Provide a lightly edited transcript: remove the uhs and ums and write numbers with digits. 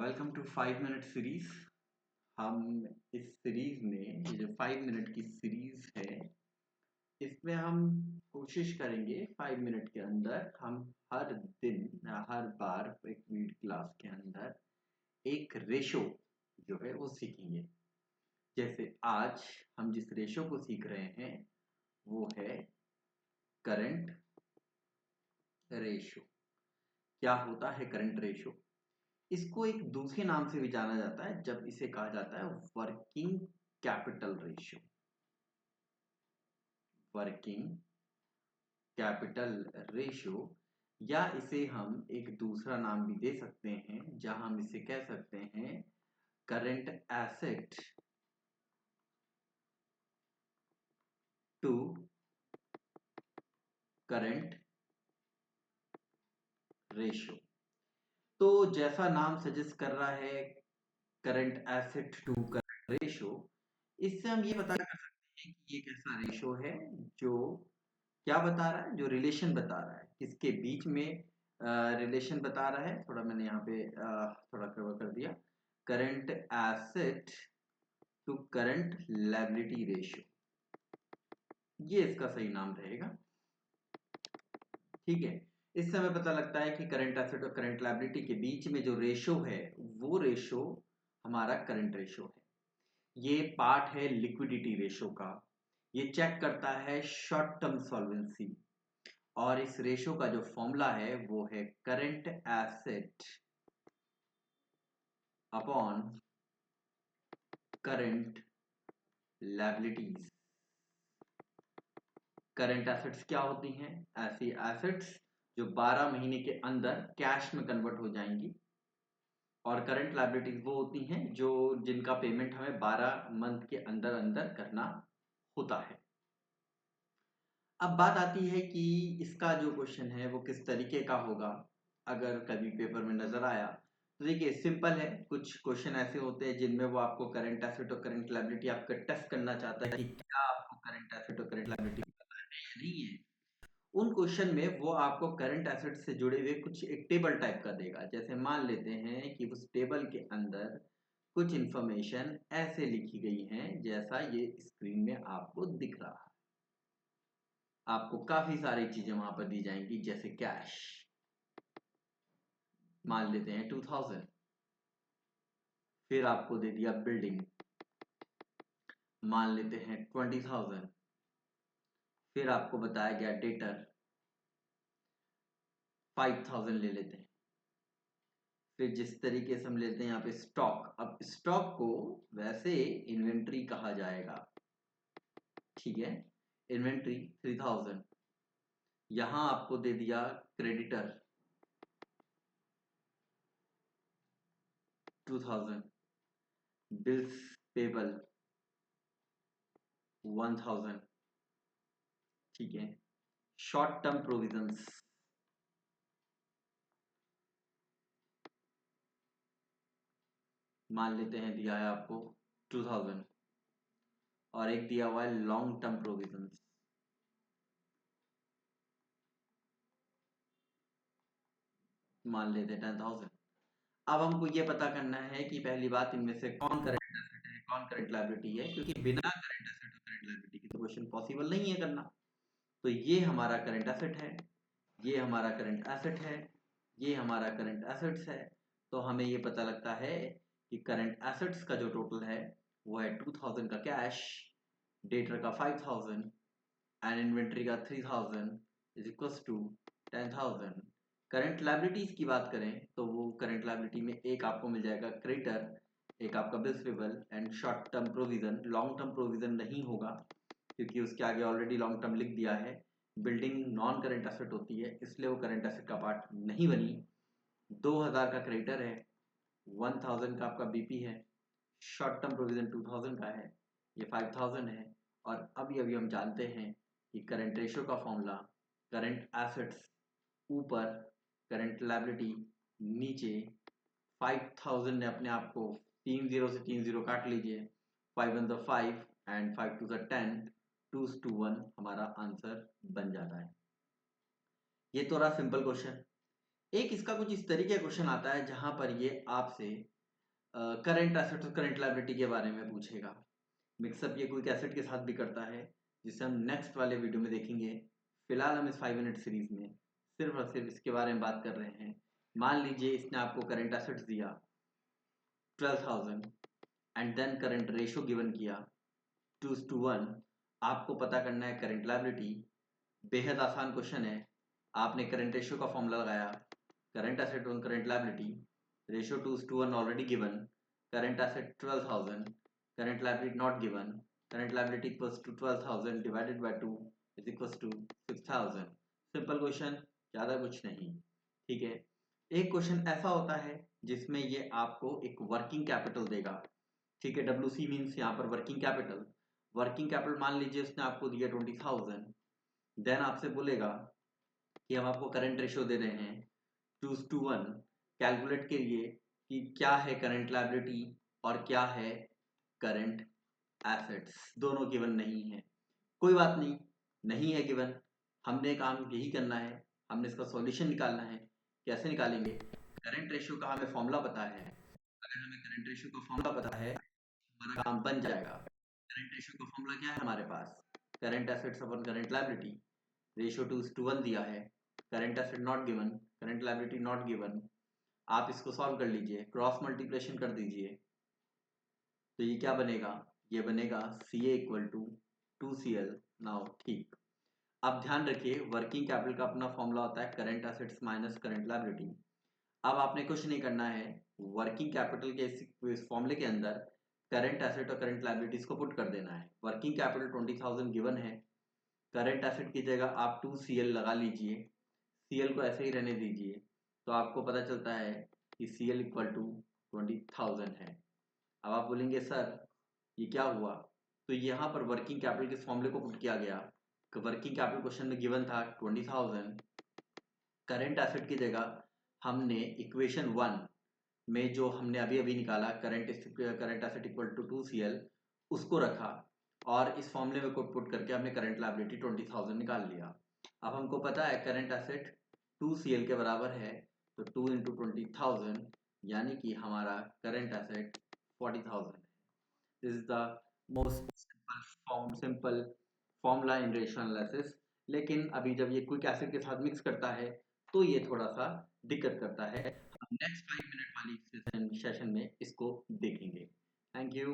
Welcome to 5 minute series. हम इस series में ये जो 5 मिनट की सीरीज है इसमें हम कोशिश करेंगे 5 मिनट के अंदर हम हर दिन या हर बार एक वीडियो क्लास के अंदर एक रेशो जो है वो सीखेंगे। जैसे आज हम जिस रेशो को सीख रहे हैं वो है करंट रेशो। क्या होता है करंट रेशो? इसको एक दूसरे नाम से भी जाना जाता है जब इसे कहा जाता है working capital ratio. Working capital ratio या इसे हम एक दूसरा नाम भी दे सकते हैं जहां हम इसे कह सकते हैं current asset to current ratio. तो जैसा नाम सजेस्ट कर रहा है current asset to current ratio, इससे हम ये पता कर सकते हैं कि ये कैसा रेशियो है जो क्या बता रहा है, जो रिलेशन बता रहा है किसके बीच में रिलेशन बता रहा है। थोड़ा मैंने यहाँ पे थोड़ा कवर कर दिया, current asset to current liability ratio, ये इसका सही नाम रहेगा। ठीक है, इससे हमें पता लगता है कि करंट एसेट और करंट लायबिलिटी के बीच में जो रेशो है वो रेशो हमारा करंट रेशो है। ये पार्ट है लिक्विडिटी रेशो का। ये चेक करता है शॉर्ट टर्म सॉल्वेंसी और इस रेशो का जो फॉर्मूला है वो है current asset upon current liabilities. Current assets क्या होती हैं? ऐसी एसेट्स जो 12 महीने के अंदर कैश में कन्वर्ट हो जाएंगी, और करंट लायबिलिटीज वो होती हैं जो जिनका पेमेंट हमें 12 मंथ के अंदर अंदर करना होता है। अब बात आती है कि इसका जो क्वेश्चन है वो किस तरीके का होगा। अगर कभी पेपर में नजर आया तो देखिए सिंपल है, कुछ क्वेश्चन ऐसे होते हैं जिनमें वो आपको करंट एसेट और करंट लायबिलिटी आपका टेस्ट करना चाहता है कि क्या आपको करंट एसेट और करंट लायबिलिटी पता है या नहीं है। उन क्वेश्चन में वो आपको करंट एसेट से जुड़े हुए कुछ एक टेबल टाइप का देगा। जैसे मान लेते हैं कि उस टेबल के अंदर कुछ इंफॉर्मेशन ऐसे लिखी गई है जैसा ये स्क्रीन में आपको दिख रहा है। आपको काफी सारी चीजें वहां पर दी जाएंगी, जैसे कैश मान लेते हैं 2000, फिर आपको दे दिया बिल्डिंग मान लेते हैं 20,000, फिर आपको बताया गया डेटर 5,000 ले लेते हैं। फिर जिस तरीके से हम लेते हैं यहाँ पे स्टॉक, अब स्टॉक को वैसे इन्वेंट्री कहा जाएगा, ठीक है। इन्वेंट्री 3,000, यहां आपको दे दिया क्रेडिटर 2,000, बिल्स पेबल 1,000, ठीक है। शॉर्ट टर्म प्रोविजंस मान लेते हैं दिया है आपको 2,000, और एक दिया हुआ है लॉन्ग टर्म प्रोविजंस मान लेते हैं 10,000। अब हमको ये पता करना है कि पहली बात इनमें से कौन करंट एसेट है कौन करंट लायबिलिटी है, क्योंकि बिना करंट एसेट और करंट लायबिलिटी के तो क्वेश्चन पॉसिबल नहीं है करना। तो ये हमारा करंट एसेट है, ये हमारा करंट एसेट है, ये हमारा करंट एसेट्स है। तो हमें ये पता लगता है कि करंट एसेट्स का जो टोटल है वो है 2,000 का कैश, डेटर का 5,000 एंड इन्वेंट्री का 3,000 is equal to 10,000। Current liabilities की बात करें तो वो करंट लायबिलिटी में एक आपको मिल जाएगा क्रेडिटर, एक आपका bills payable and short term provision. Long term provision नहीं होगा क्योंकि उसके आगे ऑलरेडी लॉन्ग टर्म लिख दिया है। बिल्डिंग नॉन करंट एसेट होती है इसलिए वो करंट एसेट का पार्ट नहीं बनी। 2,000 का क्रेडिटर है, 1,000 का आपका बीपी है, शॉर्ट टर्म प्रोविजन 2,000 का है, ये 5,000 है। और अभी अभी हम जानते हैं कि करंट रेशियो का फॉर्मूला करंट एसेट्स ऊपर, करंट लायबिलिटी नीचे। 5,000 ने अपने आप को 3 0 से 3 0 काट लीजिए, 5 1 5 एंड 5 2 10, 2:1 हमारा आंसर बन जाता है। ये तो रहा सिंपल क्वेश्चन। एक इसका कुछ इस तरीके का क्वेश्चन आता है जहां पर ये आपसे करंट एसेट और करंट लायबिलिटी के बारे में पूछेगा। मिक्सअप ये क्विक एसेट के साथ भी करता है, जिसे हम नेक्स्ट वाले वीडियो में देखेंगे। फिलहाल हम इस 5 मिनट सीरीज में सिर्फ और सिर्फ इसके बारे में बात कर रहे हैं। मान लीजिए इसने आपको करंट एसेट्स दिया 12,000 and then current ratio given किया 2:1। आपको पता करना है करंट लायबिलिटी। बेहद आसान क्वेश्चन है। आपने करंट रेशो का फॉर्मूला लगाया, current asset on current liability, ratio 2:1 already given, current asset 12,000, current liability not given, current liability equals to 12,000 divided by 2 is equals to 6,000। Simple question, ज़्यादा कुछ नहीं। ठीक है। एक क्वेश्चन ऐसा होता है जिसमें ये आपको एक वर्किंग कैपिटल देगा। ठीक है, WC मीन्स यहाँ पर वर्किंग कैपिटल। वर्किंग कैपिटल मान लीजिए उसने आपको दिया 20,000, देन आपसे बोलेगा कि हम आपको करंट रेशियो दे रहे हैं 2:1। कैलकुलेट करिए कि क्या है करंट लायबिलिटी और क्या है करंट एसेट्स। दोनों गिवन नहीं है, कोई बात नहीं, नहीं है गिवन। हमने काम यही करना है, हमने इसका सॉल्यूशन निकालना है। कैसे निकालेंगे? करंट रेशियो का हमें फॉर्मूला पता है। अगर हमें करंट रेशियो का फॉर्मूला पता है, हमारा काम बन जाएगा। करंट रेशियो का फॉर्मूला क्या है हमारे पास? Current assets upon current liability, ratio 2:1 दिया है, current asset not given, current liability not given. आप इसको सॉल्व कर लीजिए, क्रॉस मल्टीप्लिकेशन कर दीजिए, तो ये क्या बनेगा? ये बनेगा CA equal to 2CL। Now ठीक, अब ध्यान रखिए वर्किंग कैपिटल का अपना फॉर्मूला होता है current assets minus current liability. अब आपने कुछ नहीं करना है, वर्किंग कैपिटल के इस फॉर्मूले के अंदर करंट एसेट और करंट लायबिलिटीज को पुट कर देना है। वर्किंग कैपिटल 20,000 गिवन है, करंट एसेट की जगह आप 2CL लगा लीजिए, CL को ऐसे ही रहने दीजिए, तो आपको पता चलता है कि CL इक्वल टू 20,000 है। अब आप बोलेंगे सर ये क्या हुआ? तो यहाँ पर वर्किंग कैपिटल के फॉर्मूले को पुट किया गया। वर्किंग कैपिटल क्वेश्चन में गिवन था 20,000, करंट एसेट की जगह हमने इक्वेशन 1 में जो हमने अभी अभी निकाला current asset equal to 2CL उसको रखा, और इस फॉर्मूले में को पुट करके हमने करंट लायबिलिटी 20,000 निकाल लिया। अब हमको पता है करंट एसेट 2CL के बराबर है, तो 2 इंटू 20,000 यानी कि हमारा करंट एसेट 40,000 है। This is the most simple formula in ratio analysis. लेकिन अभी जब ये क्विक एसिड के साथ मिक्स करता है तो ये थोड़ा सा दिक्कत करता है। हम नेक्स्ट 5 मिनट वाली सेशन में इसको देखेंगे। Thank you.